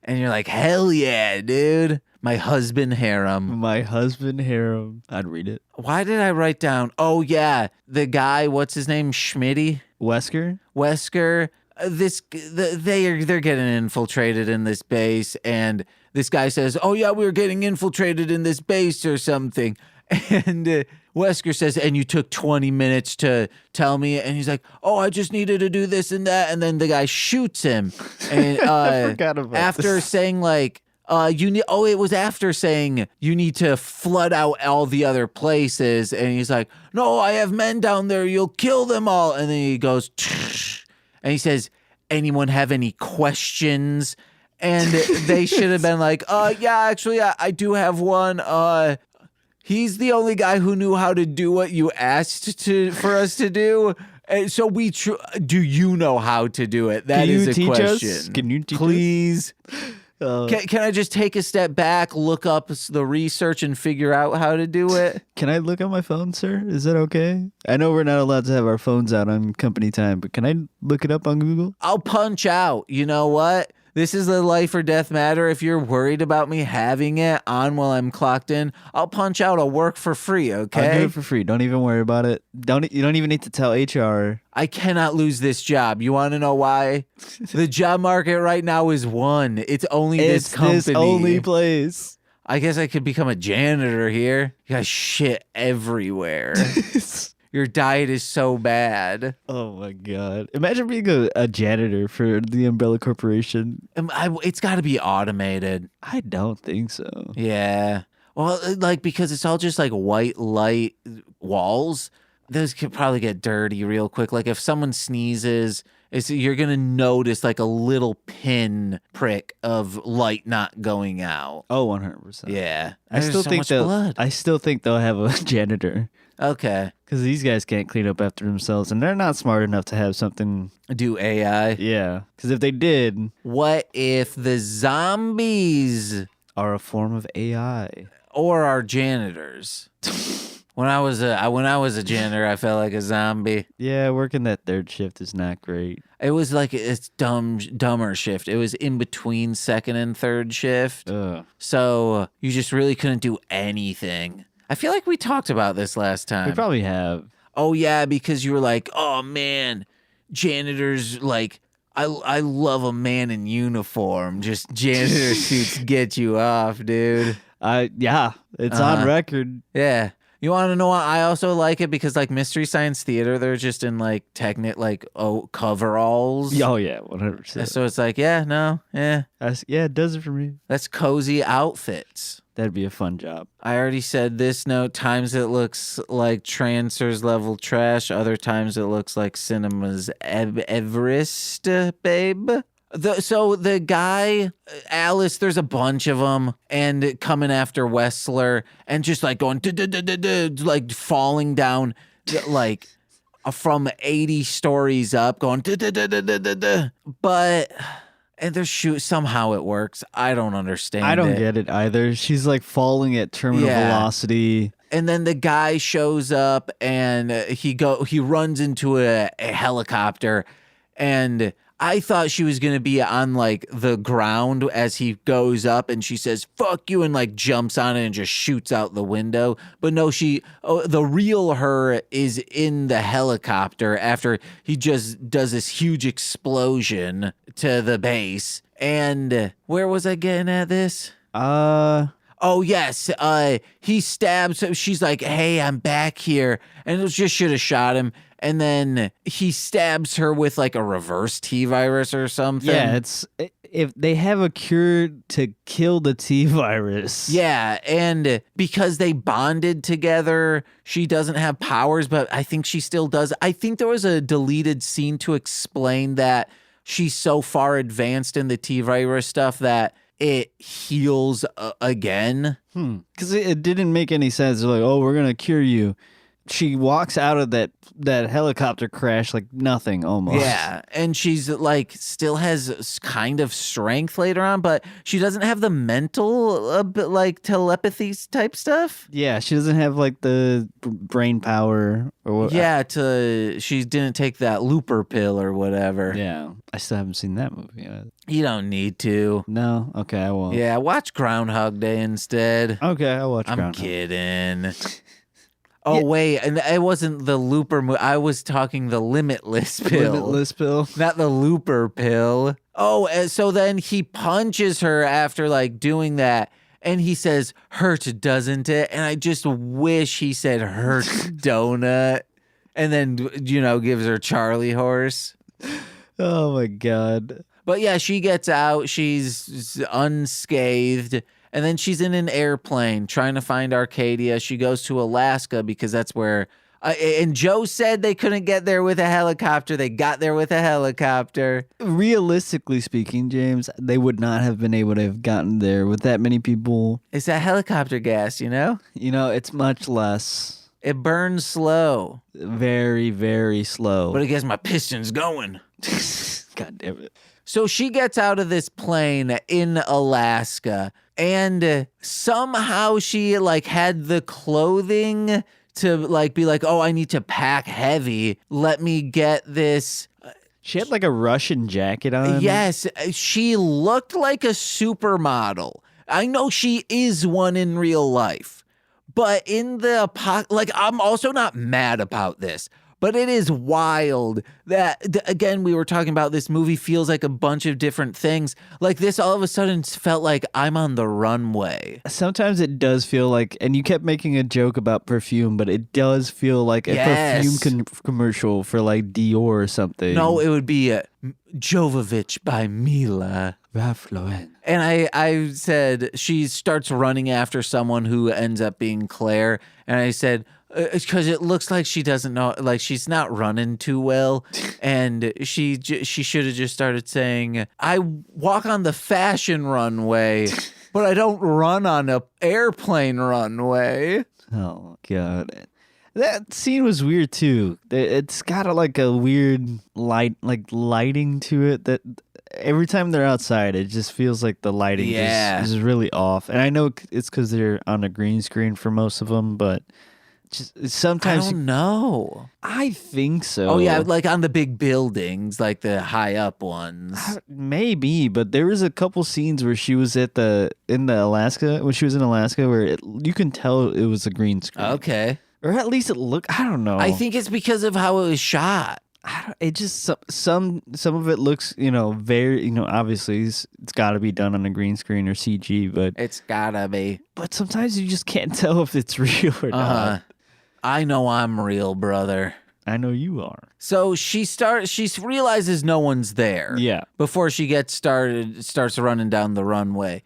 And you're like, hell yeah, dude. My husband harem. My husband harem. I'd read it. Why did I write down? Oh, yeah. The guy, what's his name? Schmitty? Wesker? Wesker. They're getting infiltrated in this base. And this guy says, oh, yeah, we're getting infiltrated in this base or something. And Wesker says, and you took 20 minutes to tell me. And he's like, oh, I just needed to do this and that. And then the guy shoots him. And I forgot about after this. saying like, it was after saying you need to flood out all the other places. And he's like, no, I have men down there. You'll kill them all. And then he goes, and he says, anyone have any questions? And they should have been like, yeah, actually, I do have one. He's the only guy who knew how to do what you asked for us to do. And so do you know how to do it? That is a question. Us? Can you teach Please? us? Can I just take a step back, look up the research, and figure out how to do it? Can I look at my phone, sir? Is that okay? I know we're not allowed to have our phones out on company time, but can I look it up on Google? I'll punch out. You know what? This is the life or death matter. If you're worried about me having it on while I'm clocked in, I'll punch out. I'll work for free, okay? I'll do it for free. Don't even worry about it. You don't even need to tell HR. I cannot lose this job. You want to know why? The job market right now is one. It's only this company. This only place. I guess I could become a janitor here. You got shit everywhere. Your diet is so bad. Oh my God. Imagine being a janitor for the Umbrella Corporation. It's got to be automated. I don't think so. Yeah. Well, like, because it's all just like white light walls. Those could probably get dirty real quick. Like if someone sneezes, you're going to notice like a little pin prick of light not going out. Oh, 100%. Yeah. I still think blood. I still think they'll have a janitor. Okay. Because these guys can't clean up after themselves, and they're not smart enough to have something. Do AI. Yeah. Because if they did, What if the zombies are a form of AI. or our janitors? When I was a janitor, I felt like a zombie. Yeah, working that third shift is not great. It was like it's dumber shift. It was in between second and third shift. Ugh. So you just really couldn't do anything. I feel like we talked about this last time. We probably have. Oh yeah, because you were like, oh man, janitors, like I love a man in uniform. Just janitor suits get you off, dude. Yeah, it's on record. Yeah. You want to know why I also like it? Because like Mystery Science Theater, they're just in like coveralls. Oh yeah, 100%. So it's like, yeah, no, yeah. Yeah, it does it for me. That's cozy outfits. That'd be a fun job. I already said this note. Times it looks like Trancers level trash. Other times it looks like cinema's Everest, babe. So the guy, Alice, there's a bunch of them, and coming after Wessler, and just like going, like falling down, like from 80 stories up, going, but. And they're somehow it works. I don't understand. I don't get it either. She's like falling at terminal velocity. And then the guy shows up and he runs into a helicopter, and I thought she was gonna be on like the ground as he goes up, and she says "fuck you" and like jumps on it and just shoots out the window. But no, the real her is in the helicopter after he just does this huge explosion to the base. And where was I getting at this? Oh, yes. He stabs her. She's like, hey, I'm back here. And it just should have shot him. And then he stabs her with like a reverse T virus or something. Yeah, if they have a cure to kill the T virus. Yeah, and because they bonded together, she doesn't have powers, but I think she still does. I think there was a deleted scene to explain that she's so far advanced in the T virus stuff that it heals again. Because it didn't make any sense. They're like, oh, we're going to cure you. She walks out of that helicopter crash like nothing almost. Yeah, and she's like still has kind of strength later on, but she doesn't have the mental like telepathy type stuff. Yeah, she doesn't have like the brain power or what. Yeah, she didn't take that looper pill or whatever. Yeah, I still haven't seen that movie yet. You don't need to. No? Okay, I won't. Yeah, watch Groundhog Day instead. Okay, I'll watch I'm Groundhog. kidding. Oh, wait, and it wasn't the looper I was talking the limitless pill. Limitless pill? Not the looper pill. Oh, and so then he punches her after like doing that, And he says, hurt, doesn't it? And I just wish he said, hurt, donut. And then, gives her Charlie horse. Oh, my God. But yeah, she gets out. She's unscathed. And then she's in an airplane trying to find Arcadia. She goes to Alaska because that's where... and Joe said they couldn't get there with a helicopter. They got there with a helicopter. Realistically speaking, James, they would not have been able to have gotten there with that many people. It's that helicopter gas, It's much less. It burns slow. Very, very slow. But it gets my pistons going. God damn it. So she gets out of this plane in Alaska, and somehow she had the clothing to be like, oh, I need to pack heavy. Let me get this. She had a Russian jacket on. Yes, she looked like a supermodel. I know she is one in real life, but in the I'm also not mad about this. But it is wild that, again, we were talking about this movie feels like a bunch of different things. Like this all of a sudden felt like I'm on the runway. Sometimes it does feel like, and you kept making a joke about perfume, but it does feel like a perfume commercial for Dior or something. No, it would be Jovovich by Mila. And I said, she starts running after someone who ends up being Claire. And I said, because it looks like she doesn't know, she's not running too well. And she should have just started saying, I walk on the fashion runway, but I don't run on an airplane runway. Oh, God. That scene was weird, too. It's got a weird lighting to it that every time they're outside, it just feels like the lighting is really off. And I know it's because they're on a green screen for most of them, but... sometimes I don't know. I think so. Oh yeah, on the big buildings, the high up ones. Maybe, but there was a couple scenes where she was in Alaska where you can tell it was a green screen. Okay. Or at least it looked. I don't know. I think it's because of how it was shot. It just some of it looks very obviously it's got to be done on a green screen or CG, but it's gotta be. But sometimes you just can't tell if it's real or not. I know I'm real, brother. I know you are. So she realizes no one's there. Yeah. Before she starts running down the runway.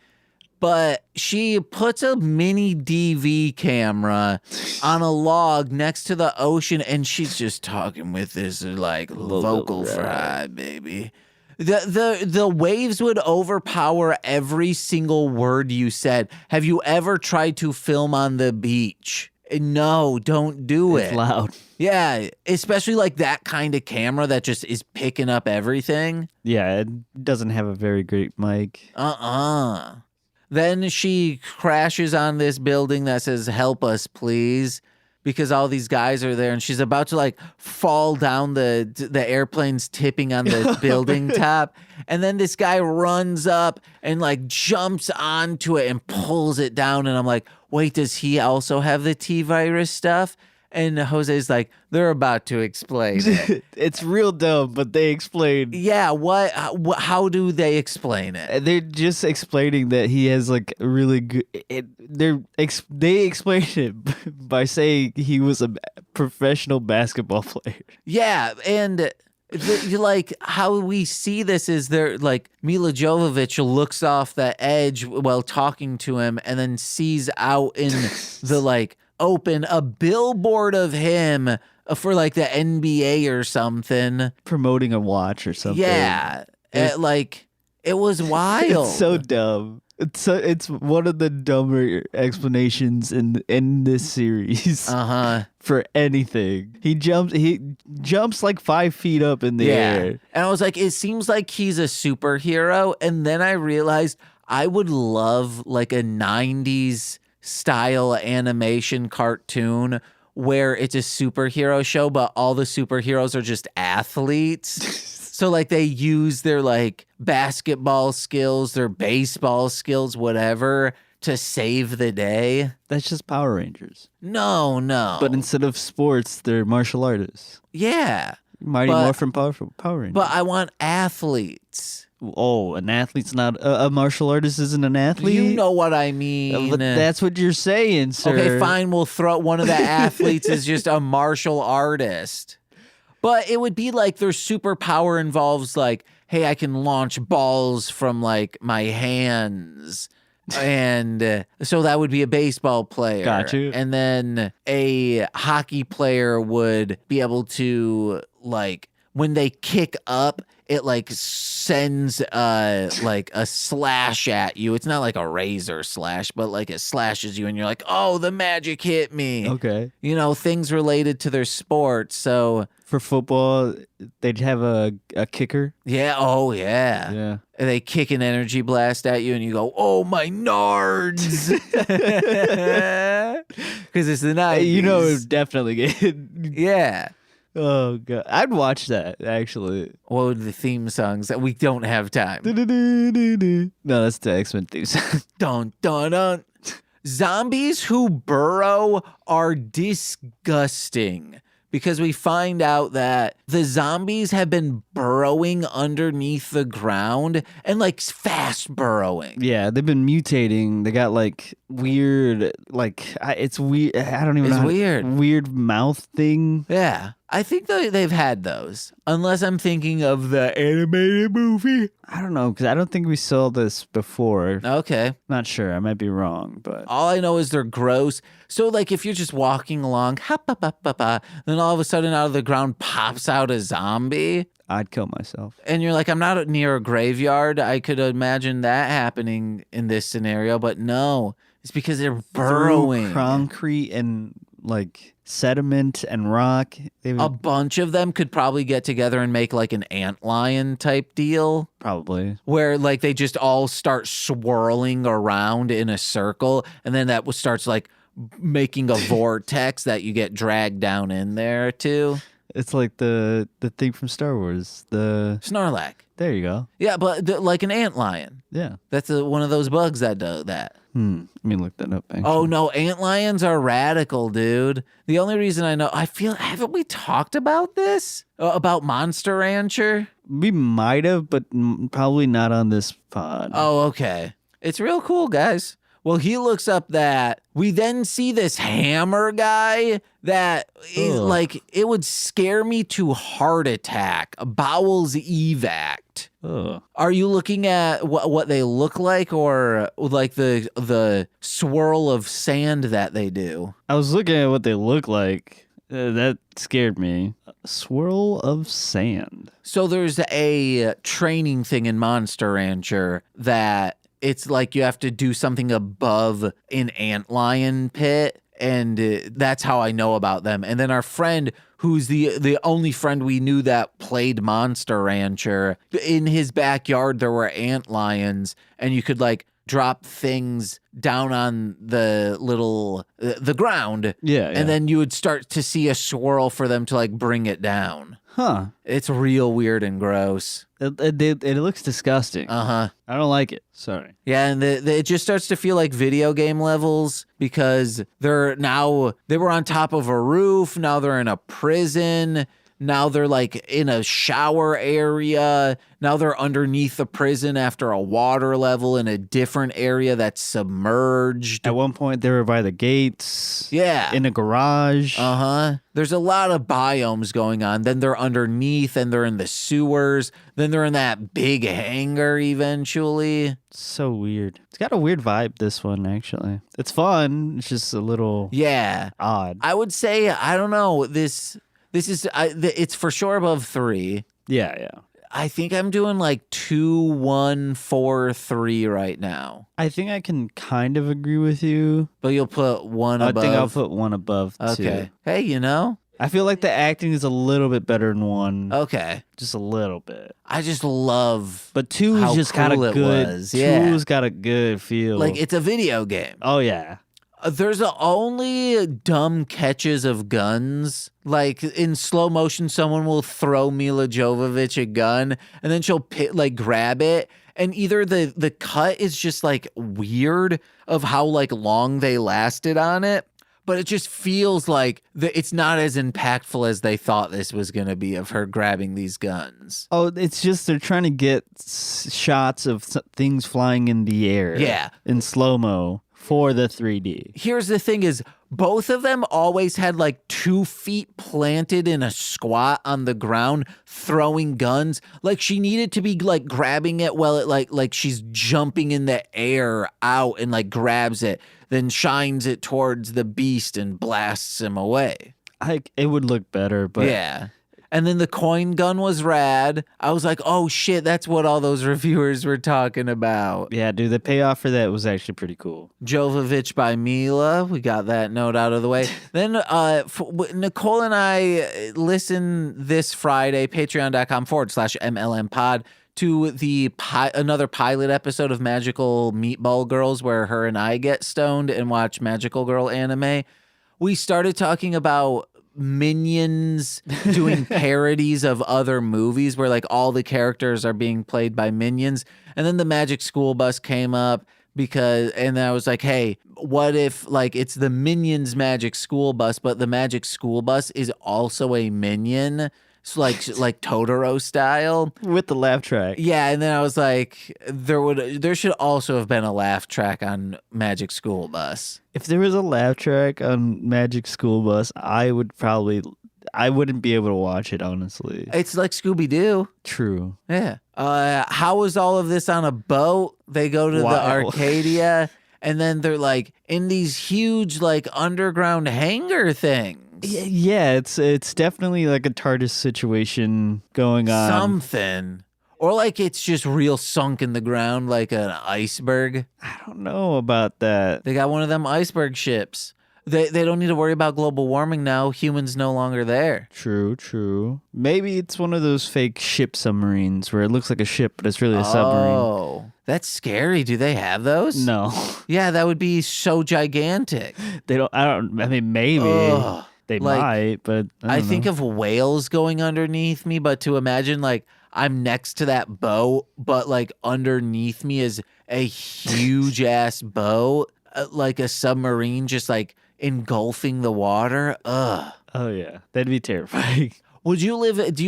But she puts a mini DV camera on a log next to the ocean, and she's just talking with this vocal fry, baby. The waves would overpower every single word you said. Have you ever tried to film on the beach? No, don't do it. It's loud. Yeah, especially that kind of camera that just is picking up everything. Yeah, it doesn't have a very great mic. Then she crashes on this building that says, help us, please, because all these guys are there. And she's about to fall down the airplane's tipping on the building top. And then this guy runs up and jumps onto it and pulls it down. And I'm like, wait, does he also have the T-virus stuff? And Jose's like, they're about to explain it. It's real dumb, but they explain. Yeah, what? How do they explain it? They're just explaining that he has really good. They explain it by saying he was a professional basketball player. Yeah, and how we see this is Mila Jovovich looks off the edge while talking to him, and then sees out in the open a billboard of him for the NBA or something, promoting a watch or something. Yeah, it was wild. It's so dumb. It's one of the dumber explanations in this series. For anything. He jumps 5 feet up in the air. And I was like, it seems like he's a superhero. And then I realized I would love a 90s style animation cartoon where it's a superhero show, but all the superheroes are just athletes. So they use their basketball skills, their baseball skills, whatever, to save the day. That's just Power Rangers. No. But instead of sports, they're martial artists. Yeah. Mighty Morphin Power Rangers. But I want athletes. Oh, an athlete's not a martial artist isn't an athlete. You know what I mean. But that's what you're saying, sir. Okay, fine. We'll throw one of the athletes as just a martial artist. But it would be like their superpower involves like, hey, I can launch balls from like my hands. And so that would be a baseball player. Got you. And then a hockey player would be able to like when they kick up, it like sends like a slash at you. It's not like a razor slash, but like it slashes you and you're like, oh, the magic hit me. Okay. You know, things related to their sport. So For football, they'd have a kicker. yeah, oh yeah. Yeah. And they kick an energy blast at you and you go, oh my nards. Because it's the night. You know, it would definitely get. Yeah. Oh god, I'd watch that actually. What would the theme songs that we don't have time? No, that's the X-Men theme song. Dun dun dun. Zombies who burrow are disgusting because we find out that the zombies have been burrowing underneath the ground and like fast burrowing. Yeah, they've been mutating. They got like weird, like it's weird. I don't even It's know. weird. Weird mouth thing. Yeah. I think they've had those, unless I'm thinking of the animated movie. I don't know because I don't think we saw this before. Okay. Not sure. I might be wrong, but All I know is they're gross. So, like, if you're just walking along, then all of a sudden out of the ground pops out a zombie. I'd kill myself. And you're like, I'm not near a graveyard. I could imagine that happening in this scenario, but no. It's because they're burrowing. Through concrete and like sediment and rock. They would, A bunch of them could probably get together and make like an antlion type deal. probably. Where like they just all start swirling around in a circle, and then that starts like making a vortex that you get dragged down in there too. It's like the thing from Star Wars. Snorlax. There you go. Yeah, but like an antlion. Yeah. That's one of those bugs that do that. Let me look that up. Actually. Oh no, antlions are radical, dude. The only reason I know, haven't we talked about this? About Monster Rancher? We might have, but probably not on this pod. Oh, okay. It's real cool, guys. Well, he looks up that. We then see this hammer guy that is like, it would scare me to heart attack, bowels evac. Ugh. Are you looking at what they look like, or like the swirl of sand that they do? I was looking at what they look like. That scared me. A swirl of sand. So there's a training thing in Monster Rancher that it's like you have to do something above an antlion pit, and that's how I know about them. And then our friend, who's the only friend we knew that played Monster Rancher, in his backyard there were antlions, and you could like drop things down on the little the ground. Yeah. And then you would start to see a swirl for them to like bring it down. Huh. It's real weird and gross. It looks disgusting. Uh-huh. I don't like it. Sorry. Yeah, and it just starts to feel like video game levels because they were on top of a roof, now they're in a prison, now they're like in a shower area, now they're underneath the prison after a water level in a different area that's submerged. At one point, they were by the gates. Yeah. In a garage. Uh-huh. There's a lot of biomes going on. Then they're underneath, and they're in the sewers. Then they're in that big hangar eventually. So weird. It's got a weird vibe, this one, actually. It's fun. It's just a little Yeah. odd. I would say, I don't know, this is, it's for sure above 3. Yeah. I think I'm doing like 2, 1, 4, 3 right now. I think I can kind of agree with you. But you'll put 1 above. I think I'll put 1 above, too. Okay. Hey, you know? I feel like the acting is a little bit better than 1. Okay. Just a little bit. I just love But 2's how just got a cool it good. was. Yeah. 2's got a good feel. like it's a video game. Oh yeah. There's only dumb catches of guns. Like in slow motion, someone will throw Mila Jovovich a gun, and then she'll grab it, and either the cut is just like weird of how like long they lasted on it, but it just feels like it's not as impactful as they thought this was going to be of her grabbing these guns. Oh, it's just they're trying to get shots of things flying in the air. Yeah. In slow-mo for the 3D. Here's the thing is, both of them always had like 2 feet planted in a squat on the ground, throwing guns. Like she needed to be like grabbing it while it like she's jumping in the air out and like grabs it, then shines it towards the beast and blasts him away. It would look better, but yeah. And then the coin gun was rad. I was like, oh shit, that's what all those reviewers were talking about. yeah, dude, the payoff for that was actually pretty cool. Jovovich by Mila. We got that note out of the way. Then Nicole and I listen this Friday, patreon.com/MLM pod, to the another pilot episode of Magical Meatball Girls where her and I get stoned and watch Magical Girl anime. We started talking about minions doing parodies of other movies where like all the characters are being played by minions. And then the Magic School Bus came up and I was like, hey, what if like it's the Minions Magic School Bus, but the Magic School Bus is also a minion? So like Totoro style With the laugh track. Yeah, and then I was like, there should also have been a laugh track on Magic School Bus. If there was a laugh track on Magic School Bus, I wouldn't be able to watch it, honestly. It's like Scooby-Doo. True. Yeah. How was all of this on a boat? They go to the Arcadia, and then they're like in these huge like underground hangar things. Yeah, it's definitely like a TARDIS situation going on. Something. Or like it's just real sunk in the ground like an iceberg. I don't know about that. They got one of them iceberg ships. They don't need to worry about global warming now. Humans no longer there. True. Maybe it's one of those fake ship submarines where it looks like a ship, but it's really a submarine. Oh, that's scary. Do they have those? No. Yeah, that would be so gigantic. I mean, maybe. Ugh. They Like, might, but I think of whales going underneath me, but to imagine like I'm next to that boat, but like underneath me is a huge ass boat, like a submarine just like engulfing the water. Ugh. Oh yeah, that'd be terrifying. Do you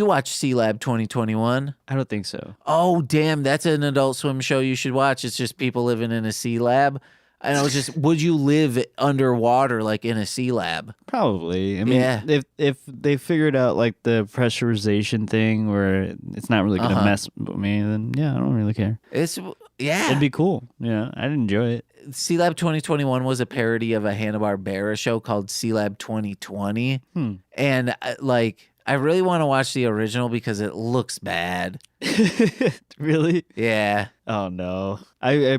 watch Sealab 2021? I don't think so. Oh, damn. That's an Adult Swim show you should watch. It's just people living in a sea lab. And I was just, would you live underwater like in a sea lab? Probably. I mean, Yeah. if they figured out like the pressurization thing where it's not really going to mess with me, then yeah, I don't really care. Yeah. It'd be cool. Yeah, I'd enjoy it. Sealab 2021 was a parody of a Hanna-Barbera show called Sealab 2020. And I really want to watch the original because it looks bad. Really? Yeah. Oh no. I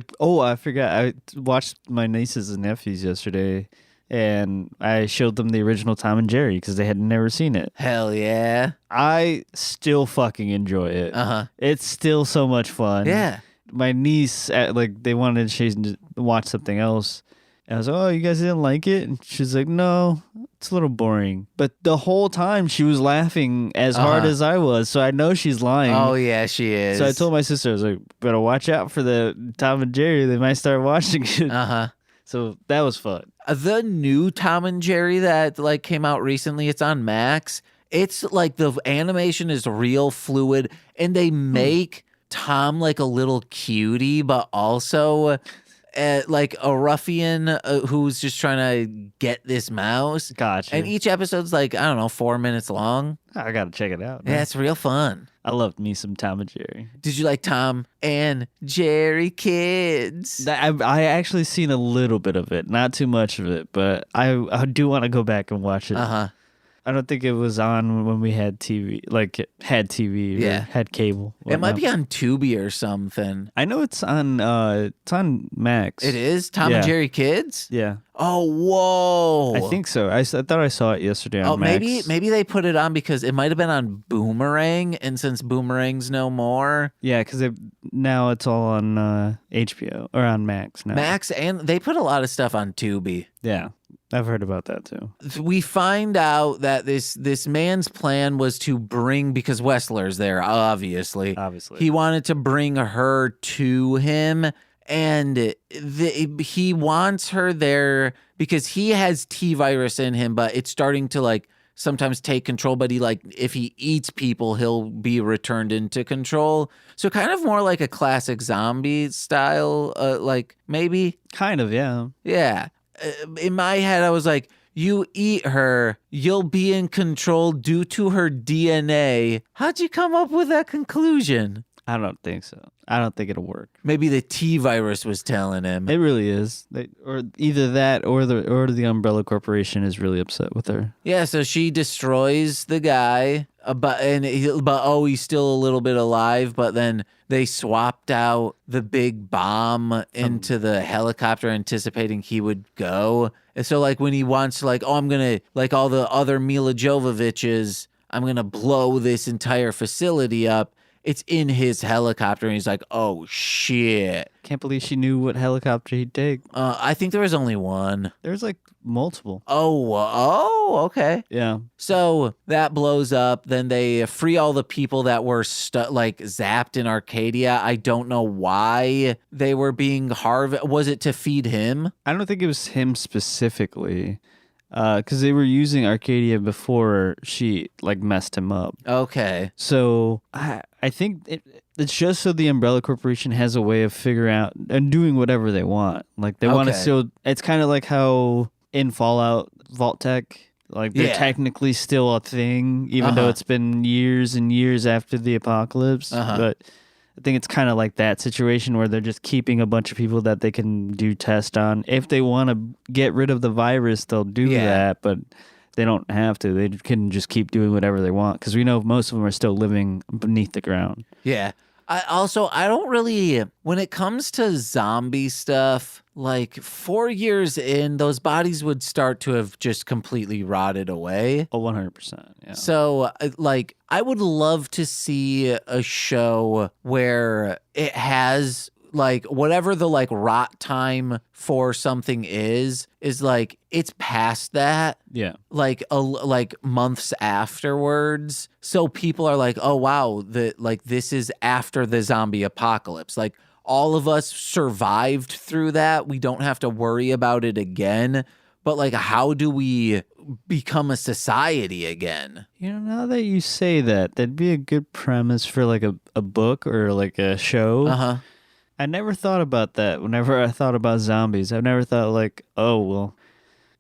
forgot. I watched my nieces and nephews yesterday, and I showed them the original Tom and Jerry because they had never seen it. Hell yeah. I still fucking enjoy it. It's still so much fun. Yeah. My niece, they wanted to watch something else. And I was like, oh, you guys didn't like it? And she's like, no, it's a little boring. But the whole time she was laughing as hard as I was. So I know she's lying. Oh, yeah, she is. So I told my sister, I was like, better watch out for the Tom and Jerry. They might start watching it. So that was fun. The new Tom and Jerry that came out recently, it's on Max. It's like the animation is real fluid, and they make Tom like a little cutie, but also like a ruffian who's just trying to get this mouse. Gotcha. And each episode's like, I don't know, 4 minutes long. I gotta check it out. Man. Yeah, it's real fun. I loved me some Tom and Jerry. Did you like Tom and Jerry Kids? I actually seen a little bit of it, not too much of it, but I do want to go back and watch it. I don't think it was on when we had TV, had TV or had cable. It might be on Tubi or something. I know it's on Max. It is? Tom and Jerry Kids? Yeah. Oh, whoa. I think so. I thought I saw it yesterday on Max. Maybe they put it on because it might have been on Boomerang, and since Boomerang's no more. Yeah, because now it's all on HBO or on Max now. Max, and they put a lot of stuff on Tubi. Yeah. I've heard about that too. We find out that this man's plan was to bring, because Wessler's there, obviously. Obviously. He wanted to bring her to him And he wants her there because he has T virus in him, but it's starting to like sometimes take control. But he like if he eats people, he'll be returned into control. So kind of more like a classic zombie style, like maybe. Kind of, yeah. Yeah. In my head, I was like, you eat her, you'll be in control due to her DNA. How'd you come up with that conclusion? I don't think so. I don't think it'll work. Maybe the T virus was telling him. It really is. Or either that or the Umbrella Corporation is really upset with her. Yeah, so she destroys the guy, but he's still a little bit alive. But then they swapped out the big bomb into the helicopter, anticipating he would go. And so, like when he wants to, like, oh, I'm gonna like all the other Mila Jovoviches, I'm gonna blow this entire facility up. It's in his helicopter, and he's like, oh, shit. Can't believe she knew what helicopter he'd take. I think there was only one. There's like multiple. Oh, okay. Yeah. So that blows up. Then they free all the people that were zapped in Arcadia. I don't know why they were being harvested. Was it to feed him? I don't think it was him specifically. Because they were using Arcadia before she like messed him up. Okay. So I think it's just so the Umbrella Corporation has a way of figuring out and doing whatever they want. Like they want to still. It's kind of like how in Fallout, Vault Tech, like they're technically still a thing, even though it's been years and years after the apocalypse. But I think it's kind of like that situation where they're just keeping a bunch of people that they can do tests on. If they want to get rid of the virus, they'll do that, but they don't have to. They can just keep doing whatever they want because we know most of them are still living beneath the ground. Yeah. I don't really, when it comes to zombie stuff, like 4 years in, those bodies would start to have just completely rotted away. Oh, 100%. Yeah. So, like, I would love to see a show where it has, like, whatever the, like, rot time for something is like, it's past that. Yeah. Like, months afterwards. So people are like, oh, wow, this is after the zombie apocalypse. Like, all of us survived through that. We don't have to worry about it again. But, like, how do we become a society again? You know, now that you say that, that'd be a good premise for, like, a book or, like, a show. Uh-huh. I never thought about that whenever I thought about zombies. I've never thought, like, oh, well,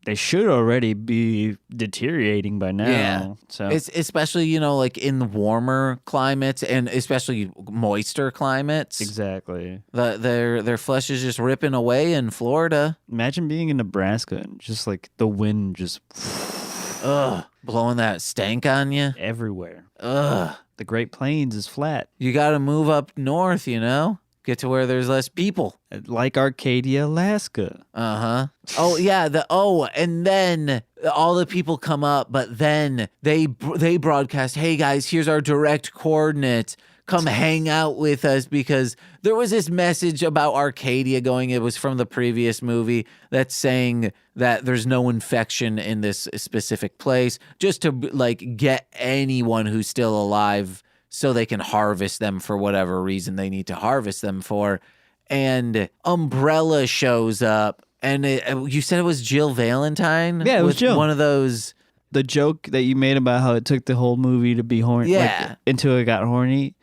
they should already be deteriorating by now. Yeah. So It's especially, you know, like in warmer climates and especially moister climates. exactly. Their flesh is just ripping away in Florida. Imagine being in Nebraska and just, like, the wind just Ugh. Blowing that stank on you. everywhere. Ugh. The Great Plains is flat. You got to move up north, you know? Get to where there's less people. Like Arcadia, Alaska. Uh-huh. Oh, yeah. And then all the people come up, but then they broadcast, hey, guys, here's our direct coordinates. Come hang out with us, because there was this message about Arcadia going, it was from the previous movie, that's saying that there's no infection in this specific place, just to, like, get anyone who's still alive so they can harvest them for whatever reason they need to harvest them for. And Umbrella shows up, and you said it was Jill Valentine? Yeah, it was Jill. One of those. The joke that you made about how it took the whole movie to be horny, Yeah. like, until it got horny.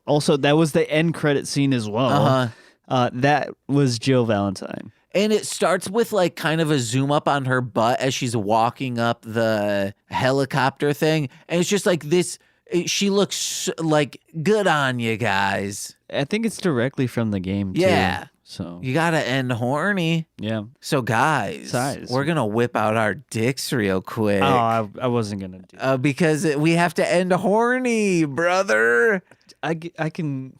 Also, that was the end credit scene as well. That was Jill Valentine. And it starts with, like, kind of a zoom up on her butt as she's walking up the helicopter thing. And it's just like this. She looks like, good on you guys. I think it's directly from the game, too. Yeah. So, You got to end horny. yeah. So, guys, we're going to whip out our dicks real quick. Oh, I wasn't going to do that. Because we have to end horny, brother. I can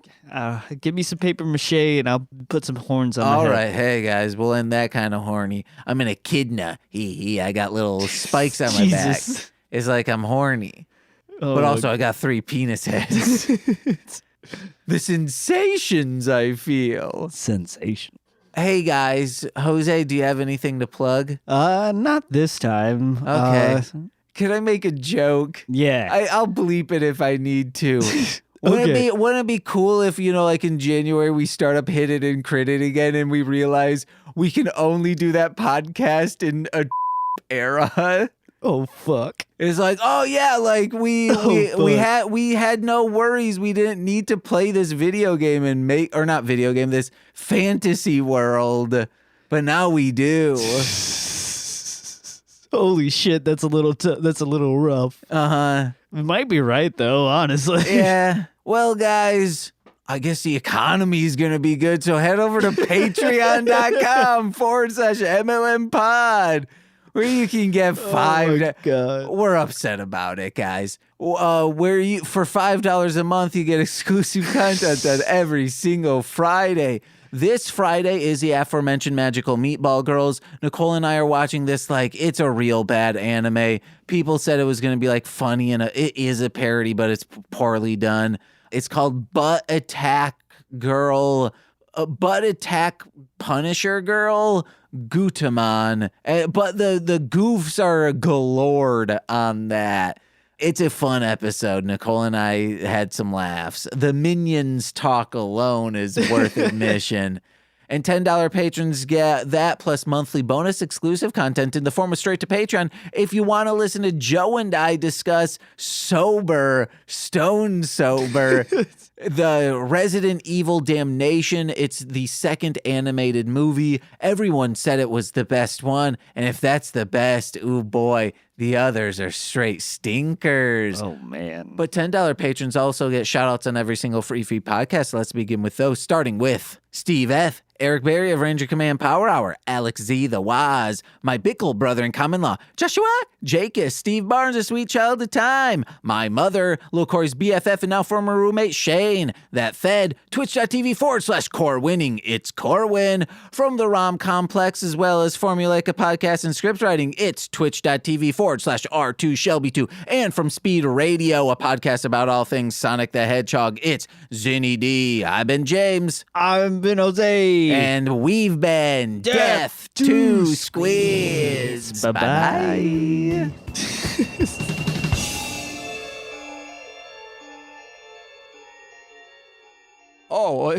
give me some paper mache and I'll put some horns on All my head. right. Hey, guys, we'll end that kind of horny. I'm an echidna. I got little spikes on my back. Jesus. It's like I'm horny. Oh, But also, I got 3 penis heads. The sensations I feel. Sensation. Hey, guys. Jose, do you have anything to plug? Not this time. Okay. Can I make a joke? Yeah. I'll bleep it if I need to. Wouldn't it be cool if, like in January, we start up Hit It and Crit It again and we realize we can only do that podcast in a era? Oh fuck. It's like, oh yeah, like we had no worries. We didn't need to play this video game and this fantasy world, but now we do. Holy shit, that's a little rough. It might be right though, honestly. Yeah. Well, guys, I guess the economy is going to be good. So head over to patreon.com/MLM pod, where you can get $5. God. We're upset about it, guys. For $5 a month, you get exclusive content on every single Friday. This Friday is the aforementioned Magical Meatball Girls. Nicole and I are watching this like it's a real bad anime. People said it was going to be like funny, and it is a parody, but it's poorly done. It's called Butt Attack Punisher Girl Gutamon. But the goofs are galore on that. It's a fun episode. Nicole and I had some laughs. The minions talk alone is worth admission. And $10 patrons get that plus monthly bonus exclusive content in the form of straight to Patreon. If you want to listen to Joe and I discuss Stone Sober, the Resident Evil Damnation, it's the second animated movie. Everyone said it was the best one. And if that's the best, ooh boy, the others are straight stinkers. Oh, man. But $10 patrons also get shout-outs on every single free feed podcast. Let's begin with those, starting with Steve F., Eric Berry of Ranger Command Power Hour, Alex Z. The Waz, my Bickle brother in common law, Joshua Jacobs, Steve Barnes, a sweet child of time, my mother, Lil Corey's BFF and now former roommate Shane, that fed, twitch.tv/core winning, it's Corwin, from the ROM Complex as well as Formulaica Podcast and Script Writing, it's twitch.tv/R2Shelby2, and from Speed Radio, a podcast about all things Sonic the Hedgehog, it's Zinny D. I've been James. I've been Jose. And we've been Deth to Squids. Bye-bye. Oh,